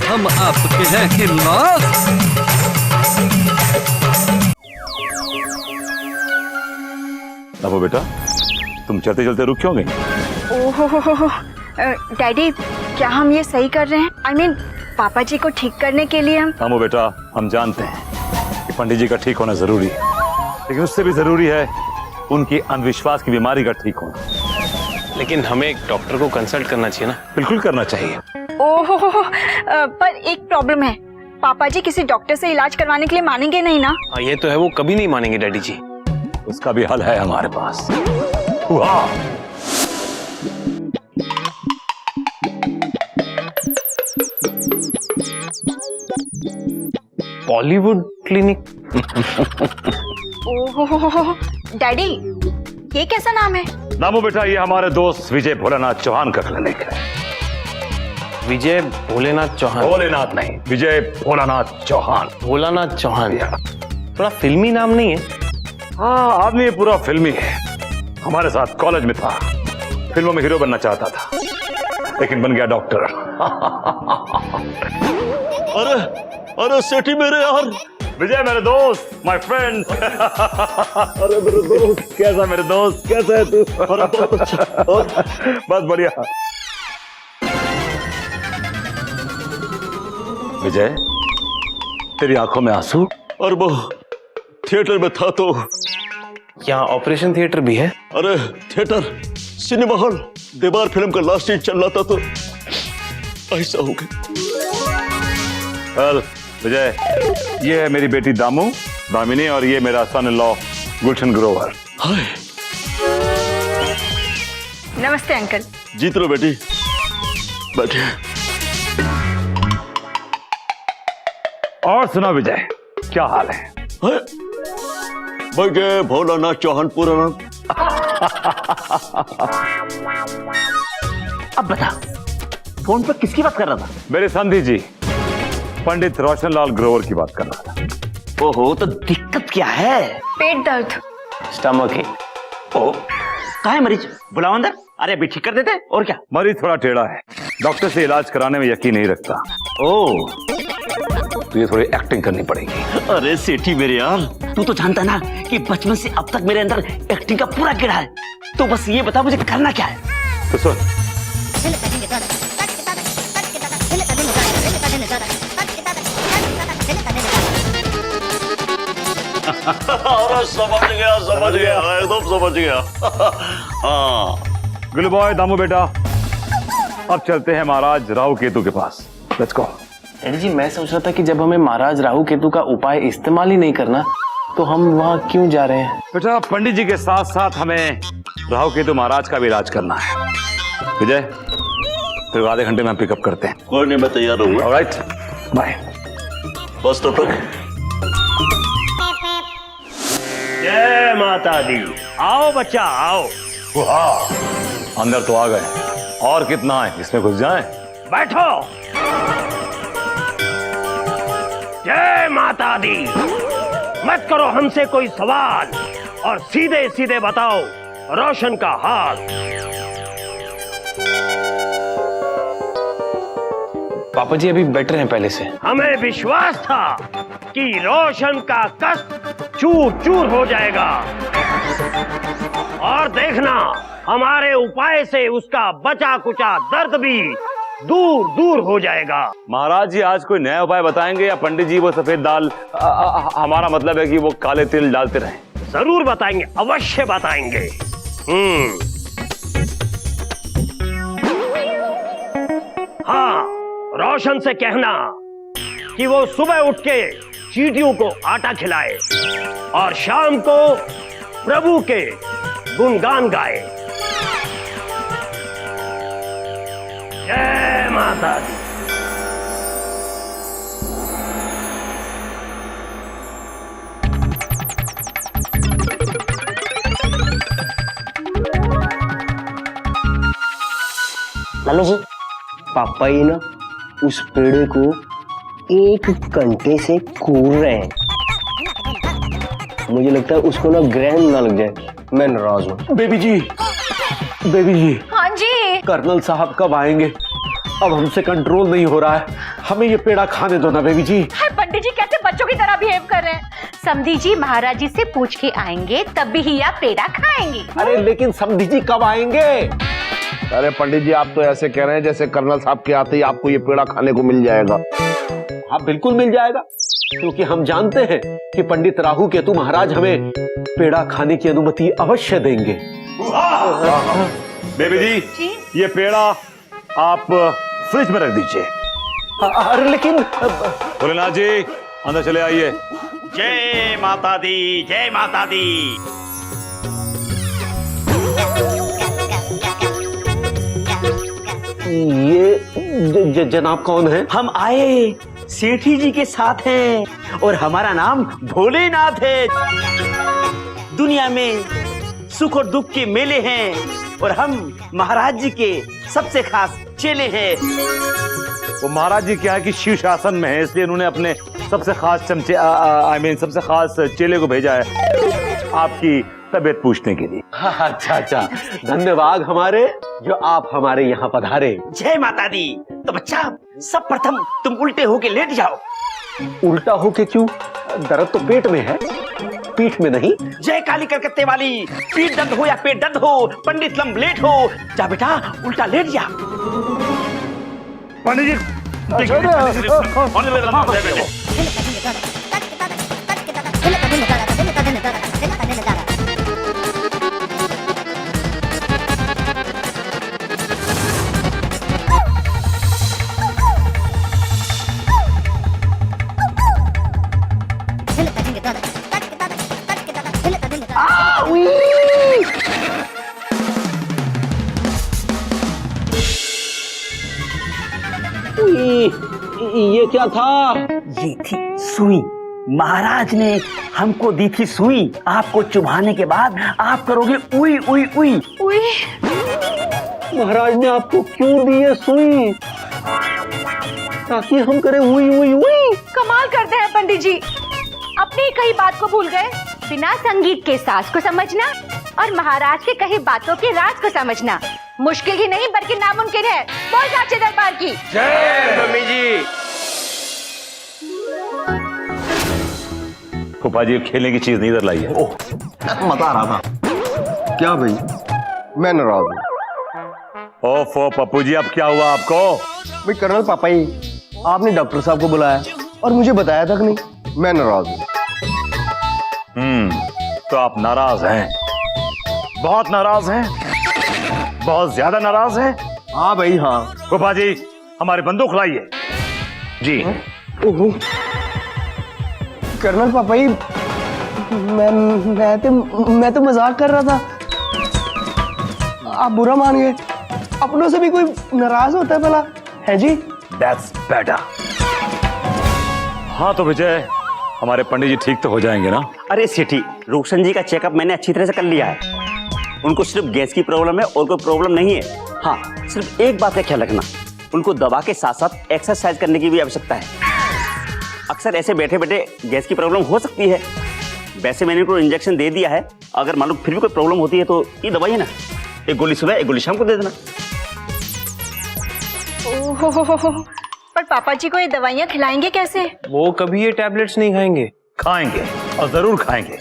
हम आपके हैं हिम्मत। अब बेटा तुम चलते चलते रुक क्यों गई? ओहो डैडी, क्या हम ये सही कर रहे हैं? I mean, पापा जी को ठीक करने के लिए हम बेटा हम जानते हैं कि पंडित जी का ठीक होना जरूरी है, लेकिन उससे भी जरूरी है उनकी अंधविश्वास की बीमारी का ठीक होना। लेकिन हमें एक डॉक्टर को कंसल्ट करना चाहिए ना। बिल्कुल करना चाहिए। ओहो पर एक प्रॉब्लम है, पापा जी किसी डॉक्टर से इलाज करवाने के लिए मानेंगे नहीं ना? हाँ ये तो है, वो कभी नहीं मानेंगे डैडी जी। उसका भी हल है हमारे पास। वाह! बॉलीवुड क्लिनिक। ओहो डैडी, ये कैसा नाम है? नामो बेटा ये हमारे दोस्त विजय भोलानाथ चौहान का क्लिनिक है। विजय भोलेनाथ चौहान? भोलेनाथ नहीं, विजय भोलानाथ चौहान। भोलानाथ चौहान, थोड़ा फिल्मी नाम नहीं है? हाँ आदमी पूरा फिल्मी है। हमारे साथ कॉलेज में था, फिल्मों में हीरो बनना चाहता था, लेकिन बन गया डॉक्टर। अरे अरे सेठी मेरे यार, विजय मेरे दोस्त, माय फ्रेंड। अरे मेरे दोस्त, कैसा मेरे दोस्त, कैसा है तू? अरे बहुत अच्छा। बस बढ़िया। विजय तेरी आंखों में आंसू? और वो थिएटर में था तो। यहाँ ऑपरेशन थिएटर भी है? अरे थिएटर, सिनेमा हॉल, दीवार फिल्म का लास्ट सीन चल रहा था तो ऐसा हो गया। विजय ये है मेरी बेटी दामिनी और ये मेरा सन इन लॉ गुलशन ग्रोवर। हाय नमस्ते अंकल। जीत लो बेटी, बैठिए। और सुना विजय, क्या हाल है? विजय भोलानाथ चौहान पूरा नाम। अब बता, फोन पर किसकी बात कर रहा था? मेरे संधि जी, पंडित रोशनलाल ग्रोवर की बात कर रहा था। ओहो, तो दिक्कत क्या है? पेट दर्द। स्टमक है। ओ, कहाँ है मरीज? बुलाओ अंदर। अरे अभी ठीक कर देते। और क्या? मरीज थोड़ा टेढ़ा है, डॉक्टर से इलाज कराने में यकीन नहीं रखता। ओ, तो ये थोड़ी एक्टिंग करनी पड़ेगी। अरे सेठी मेरे यार, तू तो जानता ना कि बचपन से अब तक मेरे अंदर एक्टिंग का पूरा कीड़ा है। तो बस ये बता मुझे करना क्या है? तो सुन, अरे समझ गया एकदम समझ गया। हाँ गुल्लू बॉय, दामू बेटा, अब चलते हैं महाराज राहु केतु के पास। Let's go. डैडी जी मैं सोच रहा था कि जब हमें महाराज राहु केतु का उपाय इस्तेमाल ही नहीं करना, तो हम वहाँ क्यों जा रहे हैं? बेटा पंडित जी के साथ साथ हमें राहु केतु महाराज का भी इलाज करना है। विजय फिर आधे घंटे में हम पिकअप करते हैं। कोई नहीं, मैं तैयार रहूंगा। Alright, bye. बस तो तक। जय माता दी। आओ बच्चा आओ। अंदर तो आ गए, और कितना है, इसमें घुस जाएं? बैठो। जय माता दी। मत करो हमसे कोई सवाल और सीधे सीधे बताओ रोशन का हाल। पापा जी अभी बेटर हैं पहले से। हमें विश्वास था कि रोशन का कष्ट चूर चूर हो जाएगा, और देखना हमारे उपाय से उसका बचा कुचा दर्द भी दूर दूर हो जाएगा। महाराज जी आज कोई नया उपाय बताएंगे या पंडित जी वो सफेद दाल, हमारा मतलब है कि वो काले तिल डालते रहें? जरूर बताएंगे, अवश्य बताएंगे। हाँ, रोशन से कहना कि वो सुबह उठ के चींटियों को आटा खिलाए और शाम को प्रभु के गुणगान गाए। जय माता दी। लालू जी, पापा ही ना उस पेड़े को 1 घंटे से कूद रहे हैं। मुझे लगता है उसको ना ग्रहण ना लग जाए। मैं नाराज हूँ। बेबी जी, बेबी जी, हाँ जी। कर्नल साहब कब आएंगे? अब हमसे कंट्रोल नहीं हो रहा है, हमें ये पेड़ा खाने दो ना बेबी जी। पंडित जी कैसे बच्चों की तरह बिहेव कर रहे हैं? समधी जी महाराज जी से पूछ के आएंगे तभी ही आप पेड़ा खाएंगे। अरे लेकिन समधी जी कब आएंगे? अरे पंडित जी आप तो ऐसे कह रहे हैं जैसे कर्नल साहब के आते ही आपको ये पेड़ा खाने को मिल जाएगा। हाँ बिल्कुल मिल जाएगा, क्योंकि हम जानते हैं कि पंडित राहु केतु महाराज हमें पेड़ा खाने की अनुमति अवश्य देंगे। बेबी जी ये पेड़ा आप फ्रिज में रख दीजिए। अरे लेकिन भोलेनाथ जी अंदर चले आइए। जय माता दी, जय माता दी। ये जनाब कौन है? हम आए सेठी जी के साथ हैं और हमारा नाम भोलेनाथ है। दुनिया में सुख और दुख के मेले हैं और हम महाराज जी के सबसे खास चेले हैं। वो महाराज जी क्या है कि शिव शासन में है, इसलिए उन्होंने अपने सबसे खास चमचे सबसे खास चेले को भेजा है आपकी तबीयत पूछने के लिए। अच्छा अच्छा, धन्यवाद हमारे जो आप हमारे यहाँ पधारे। जय माता दी। तो बच्चा सब प्रथम तुम उल्टे होके लेट जाओ। उल्टा होके क्यों? दर्द तो पेट में है, पीठ में नहीं। जय काली कलकत्ते वाली, पीठ दर्द हो या पेट दर्द हो, पंडित लंब लेट हो, जा बेटा उल्टा लेट जा। पंडित जी ये क्या था? ये थी सुई। महाराज ने हमको दी थी सुई। आपको चुभाने के बाद आप करोगे उई उई उई उई। महाराज ने आपको क्यों दी है सुई? ताकि हम करें उई उई उई। कमाल करते हैं पंडित जी, अपनी कही बात को भूल गए। बिना संगीत के साज को समझना और महाराज के कही बातों के राज को समझना मुश्किल ही नहीं बल्कि नामुमकिन है। बोल साचे दरबार की जय मम्मी जी। फूफा जी खेलने की चीज नहीं इधर लाई है। बता रहा था। क्या भाई? मैं नाराज हूँ। ओफो पप्पू जी अब क्या हुआ आपको? भाई कर्नल पापा ही, आपने डॉक्टर साहब को बुलाया और मुझे बताया तक नहीं। मैं नाराज हूँ। तो आप नाराज हैं, बहुत नाराज हैं, बहुत ज्यादा नाराज हैं। हाँ भाई हाँ। फूफा जी हमारे बंदूक लाइए। जी कर्नल पापा ही, मैं तो मजाक कर रहा था, आप बुरा मान गए। अपनों से भी कोई नाराज होता है भला, है जी? That's better। हाँ तो विजय हमारे पंडित जी ठीक तो हो जाएंगे ना? अरे सेठी, रोशन जी का चेकअप मैंने अच्छी तरह से कर लिया है। उनको सिर्फ गैस की प्रॉब्लम है और कोई प्रॉब्लम नहीं है। हाँ सिर्फ एक बात का ख्याल रखना, उनको दवा के साथ साथ एक्सरसाइज करने की भी आवश्यकता है। अक्सर ऐसे बैठे बैठे गैस की प्रॉब्लम हो सकती है। वैसे मैंने उनको इंजेक्शन दे दिया है, अगर मालूम फिर भी कोई प्रॉब्लम होती है तो ये दवाई है ना, एक गोली सुबह एक गोली शाम को दे देना। ओहो, पर पापा जी को ये दवाइयाँ खिलाएंगे कैसे? वो कभी ये टैबलेट्स नहीं खाएंगे। खाएंगे और जरूर खाएंगे,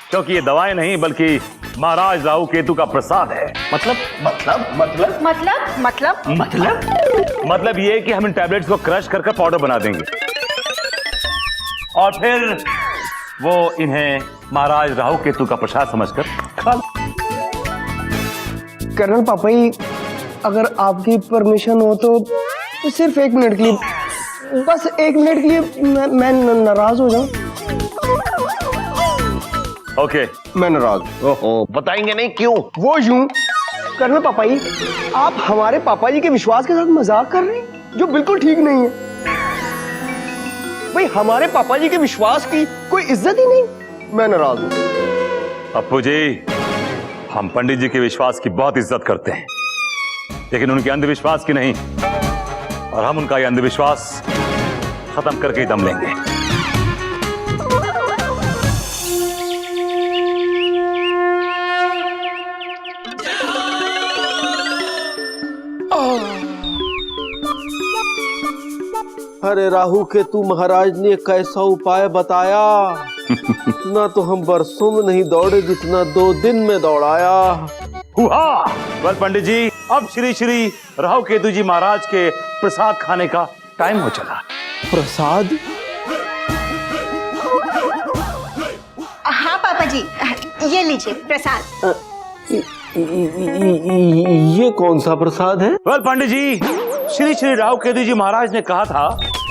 क्योंकि ये दवाएं नहीं बल्कि महाराज राहु केतु का प्रसाद है। मतलब ये कि हम इन टैबलेट्स को क्रश करके पाउडर बना देंगे और फिर वो इन्हें महाराज राहु केतु का प्रसाद समझकर खा। कर्नल पापा ही, अगर आपकी परमिशन हो तो सिर्फ 1 मिनट के लिए, बस 1 मिनट के लिए मैं नाराज हो जाऊं। ओके मैं नाराज। ओहो, बताएंगे नहीं क्यों? वो यूं कर्नल पापा जी, आप हमारे पापा जी के विश्वास के साथ मजाक कर रहे हैं, जो बिल्कुल ठीक नहीं है। भाई हमारे पापा जी के विश्वास की कोई इज्जत ही नहीं। मैं नाराज हूं। अप्पू जी, हम पंडित जी के विश्वास की बहुत इज्जत करते हैं, लेकिन उनके अंधविश्वास की नहीं, और हम उनका ये अंधविश्वास खत्म करके ही दम लेंगे। अरे राहु केतु महाराज ने कैसा उपाय बताया। इतना तो हम बरसों में नहीं दौड़े जितना 2 दिन में दौड़ाया। हुआ। बस पंडित जी, अब श्री श्री राहु केतु जी महाराज के प्रसाद खाने का टाइम हो चला। प्रसाद? हाँ पापा जी, ये लीजिए प्रसाद। ये कौन सा प्रसाद है? वेल पंडित जी, श्री श्री राहु केतु जी महाराज ने कहा था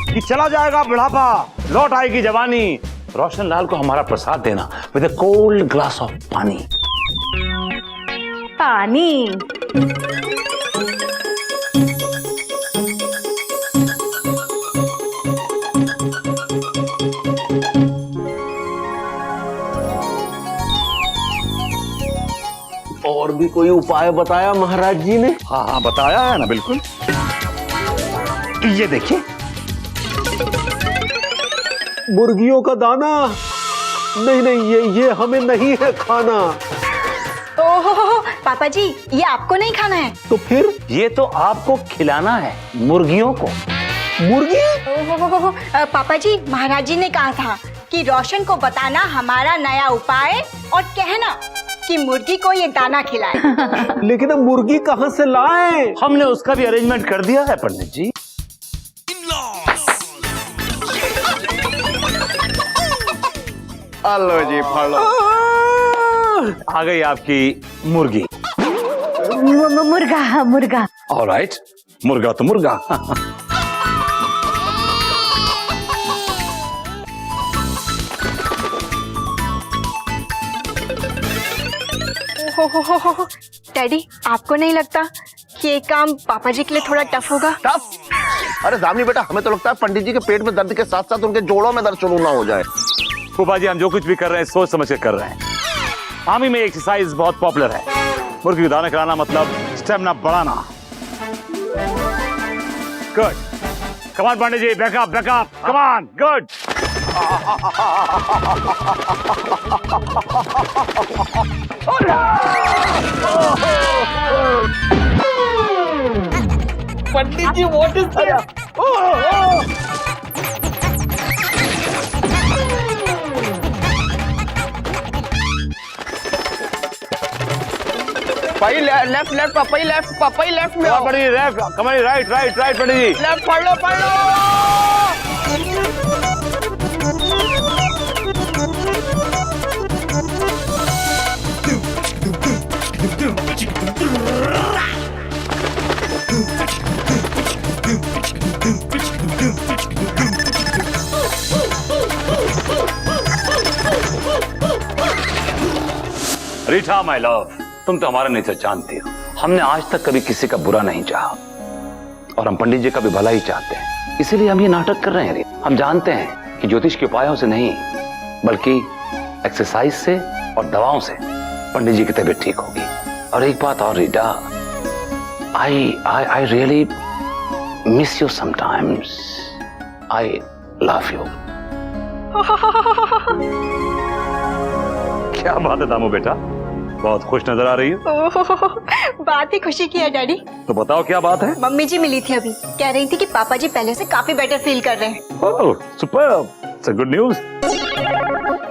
कि चला जाएगा बुढ़ापा, लौट आएगी जवानी। रोशन लाल को हमारा प्रसाद देना with a cold glass of पानी। पानी? और भी कोई उपाय बताया महाराज जी ने? हाँ हाँ बताया है ना, बिल्कुल। ये देखिए, मुर्गियों का दाना। नहीं नहीं, ये हमें नहीं है खाना। ओहो पापा जी, ये आपको नहीं खाना है। तो फिर? ये तो आपको खिलाना है मुर्गियों को। मुर्गी? ओहो पापा जी, महाराज जी ने कहा था कि रोशन को बताना हमारा नया उपाय और कहना कि मुर्गी को ये दाना खिलाए। लेकिन अब मुर्गी कहाँ से लाए? हमने उसका भी अरेंजमेंट कर दिया है पंडित जी। हेलो जी, फलो आ गई आपकी मुर्गी। मुर्गा मुर्गा। ऑलराइट, मुर्गा तो मुर्गा। ओहो डैडी, आपको नहीं लगता कि ये काम पापा जी के लिए थोड़ा टफ होगा? टफ? अरे दामिनी बेटा, हमें तो लगता है पंडित जी के पेट में दर्द के साथ साथ उनके जोड़ों में दर्द शुरू ना हो जाए। फूफा जी, हम जो कुछ भी कर रहे हैं सोच समझ के कर रहे हैं। आर्मी में एक्सरसाइज बहुत पॉपुलर है। मुर्गी को दाना खिलाना मतलब स्टेमिना बढ़ाना। Good, come on Pandey ji, backup backup, come on, good. Pandit ji, what is this? पाई left left, Papai left, Papai left में आओ। पंडित जी लेफ्ट, कमाई right right right, Pandit ji left पढ़ लो, पढ़ लो। रीठा माय लव, तुम तो हमारा नेचर जानती हो। हमने आज तक कभी किसी का बुरा नहीं चाहा और हम पंडित जी का भी भला ही चाहते हैं, इसीलिए हम ये नाटक कर रहे हैं। हम जानते हैं कि ज्योतिष के उपायों से नहीं बल्कि एक्सरसाइज से और दवाओं से पंडित जी की तबीयत ठीक होगी। और एक बात और Rita, I really miss you sometimes. I love you. क्या बात है दामू बेटा, बहुत खुश नजर आ रही है। बात ही खुशी की है डैडी। तो बताओ क्या बात है? मम्मी जी मिली थी अभी, कह रही थी कि पापा जी पहले से काफी बेटर फील कर रहे हैं। Oh superb, it's a good news.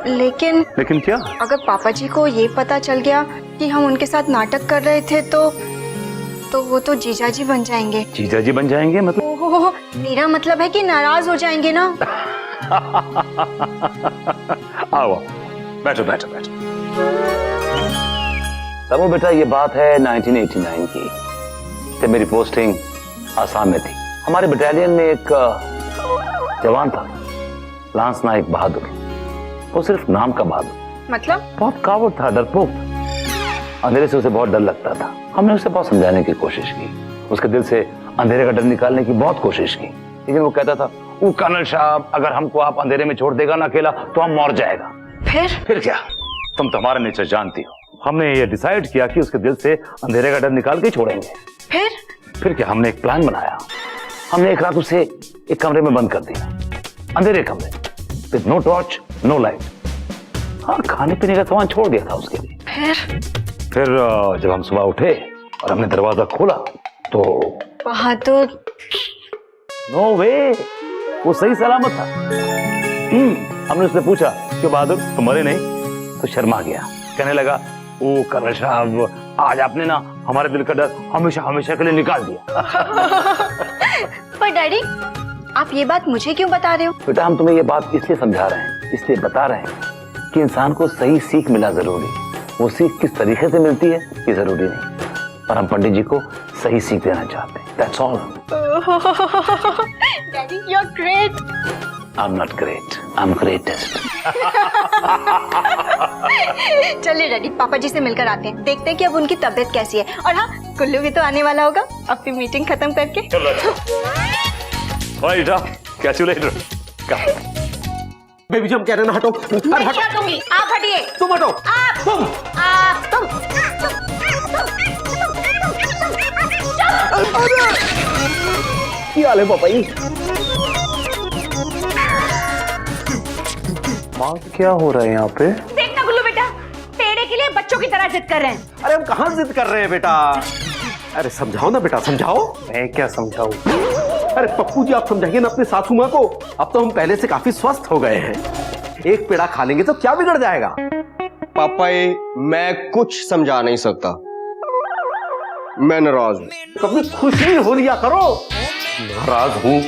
लेकिन क्या? अगर पापा जी को ये पता चल गया कि हम उनके साथ नाटक कर रहे थे तो वो तो जीजा जी बन जाएंगे। जीजा जी बन जाएंगे मतलब? ओहो, मेरा मतलब है कि नाराज हो जाएंगे ना। आओ बैठो बैठो बैठो। तब बेटा ये बात है 1989 की, जब मेरी पोस्टिंग आसाम में थी। हमारे बटालियन में एक जवान था, लांस नायक बहादुर। वो सिर्फ नाम का बहादुर, मतलब? बहुत कावड़ था, डरपोक था। अंधेरे से उसे बहुत डर लगता था। हमने उसे बहुत समझाने की कोशिश की, उसके दिल से अंधेरे का डर निकालने की बहुत कोशिश की, लेकिन वो कहता था, वो कर्नल साहब, अगर हमको आप अंधेरे में छोड़ देगा ना अकेला तो हम मर जाएगा। फिर क्या, तुम तो हमारा नेचर जानती हो। हमने ये डिसाइड किया कि उसके दिल से अंधेरे का डर निकाल के छोड़ेंगे। फिर क्या, हमने एक प्लान बनाया। हमने एक रात उसे एक कमरे में बंद कर दिया, अंधेरे कमरे, with no torch no light. हाँ, खाने पीने का सामान छोड़ दिया था उसके लिए। फिर जब हम सुबह उठे और हमने दरवाजा खोला तो बहादुर। नो वे, वो सही सलामत था। हमने उससे पूछा क्यों बहादुर तुम मरे नहीं, तो शर्मा गया, कहने लगा ओ कर्नल साहब आज आपने ना हमारे दिल का डर हमेशा हमेशा के लिए निकाल दिया। पर डैडी आप ये बात मुझे क्यों बता रहे हो? बेटा हम तुम्हें ये बात इसलिए समझा रहे हैं, इसलिए बता रहे हैं कि इंसान को सही सीख मिला जरूरी, वो सीख किस तरीके से मिलती है ये जरूरी नहीं, पर हम पंडित जी को सही सीख देना चाहते हैं, that's all. Daddy you are great. I am not great, I am greatest. चलिए डैडी पापा जी से मिलकर आते हैं, देखते हैं कि अब उनकी तबीयत कैसी है। और हाँ कुल्लू भी तो आने वाला होगा अपनी मीटिंग खत्म करके। कैसे बेबी जी हम कह रहे हैं ना हटो। मैं क्या दूंगी, आप हटिए। तुम हटो। तुम क्या हाल है पापा जी? माँ क्या हो रहा है यहाँ पे? देखना गुल्लू बेटा, पेड़े के लिए बच्चों की तरह जिद कर रहे हैं। अरे हम कहाँ जिद कर रहे हैं बेटा? अरे समझाओ ना बेटा, समझाओ। मैं क्या समझाऊं? अरे पप्पू जी आप समझाइए ना अपने सासू माँ को, अब तो हम पहले से काफी स्वस्थ हो गए हैं, एक पेड़ा खा लेंगे तो क्या बिगड़ जाएगा? पापा जी मैं कुछ समझा नहीं सकता, मैं नाराज हूँ। कभी खुश भी हो लिया करो। नाराज हूँ?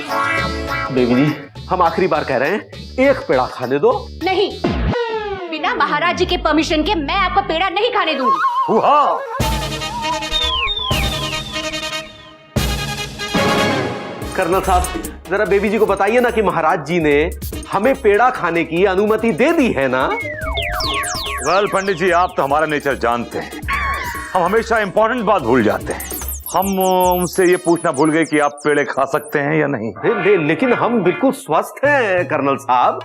बेबी जी हम आखिरी बार कह रहे हैं एक पेड़ा खाने दो। नहीं, बिना महाराज जी के परमिशन के मैं आपको पेड़ा नहीं खाने दूंगी। कर्नल साहब जरा बेबी जी को बताइए ना कि महाराज जी ने हमें पेड़ा खाने की अनुमति दे दी है ना? वेल पंडित जी आप तो हमारा नेचर जानते हैं, हम हमेशा इंपॉर्टेंट बात भूल जाते हैं। हम उनसे ये पूछना भूल गए कि आप पेड़े खा सकते हैं या नहीं। लेकिन हम बिल्कुल स्वस्थ हैं कर्नल साहब।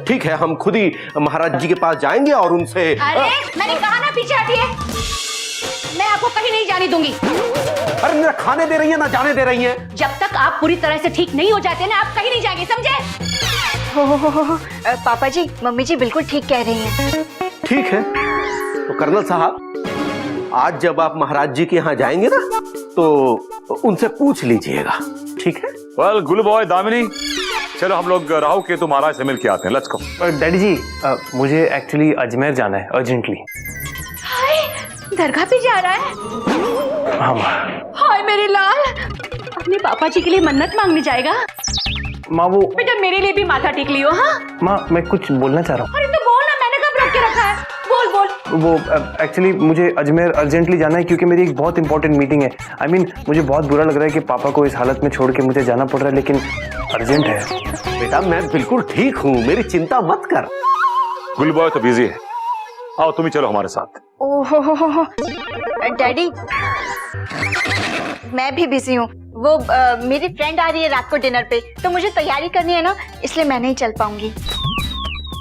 ठीक है हम खुद ही महाराज जी के पास जाएंगे और उनसे। अरे मैंने कहा ना पीछे हटिए, मैं आपको कहीं नहीं जाने दूंगी। अरे ना खाने दे रही है ना जाने दे रही है। जब तक आप पूरी तरह से ठीक नहीं हो जाते ना आप कहीं नहीं जाएंगे, समझे? हो पापा जी मम्मी जी बिल्कुल ठीक कह रही हैं। ठीक है तो कर्नल साहब आज जब आप महाराज जी के यहाँ जाएंगे ना तो उनसे पूछ लीजिएगा, ठीक है? वेल गुल बॉय दामिनी चलो हम लोग राहु केतु महाराज से मिल के आते हैं, लेट्स गो। डैडी जी मुझे एक्चुअली अजमेर जाना है अर्जेंटली। हाय दरगाह पे जा रहा है? हाँ हाय मेरे लाल, अपने पापा जी के लिए मन्नत मांगने जाएगा? माँ वो बेटा मेरे लिए भी माथा टेक लियो। हाँ माँ मैं कुछ बोलना चाह रहा हूँ। अरे तो बोल ना, मैंने कब रोक के रखा है, बोल बोल। वो एक्चुअली मुझे अजमेर अर्जेंटली जाना है क्योंकि मेरी एक बहुत इंपॉर्टेंट मीटिंग है। I mean, मुझे बहुत बुरा लग रहा है कि पापा को इस हालत में छोड़ के मुझे जाना पड़ रहा है, लेकिन अर्जेंट है। बेटा मैं बिल्कुल ठीक हूँ, मेरी चिंता मत कर। गुल बॉय तो बिजी है, आओ तुम ही चलो हमारे साथ। ओहो डैडी मैं भी बिजी हूँ, वो मेरी फ्रेंड आ रही है रात को डिनर पे, तो मुझे तैयारी करनी है ना, इसलिए मैं नहीं चल पाऊंगी।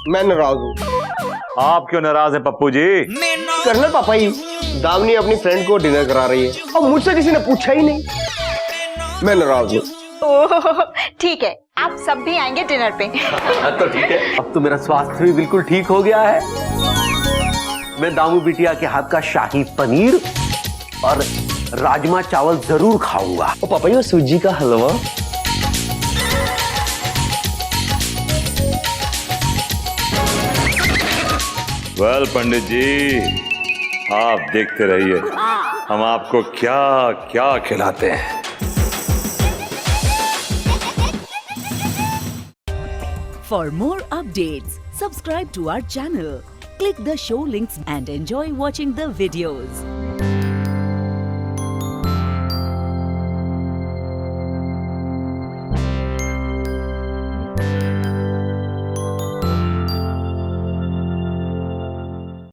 मैं नाराज हूँ। आप क्यों नाराज हैं पप्पू जी? कर्नल पापा जी दामिनी अपनी फ्रेंड को डिनर करा रही है और मुझसे किसी ने पूछा ही नहीं, मैं नाराज हूँ। ओह ठीक है आप सब भी आएंगे डिनर पे। तो ठीक है, अब तो मेरा स्वास्थ्य भी बिल्कुल ठीक हो गया है। मैं दामू बिटिया के हाथ का शाही पनीर और राजमा चावल जरूर खाऊंगा। और पापा जी वो सूजी का हलवा। वेल पंडित जी आप देखते रहिए हम आपको क्या क्या खिलाते हैं। For more updates, subscribe to our channel, click the show links and enjoy watching the videos.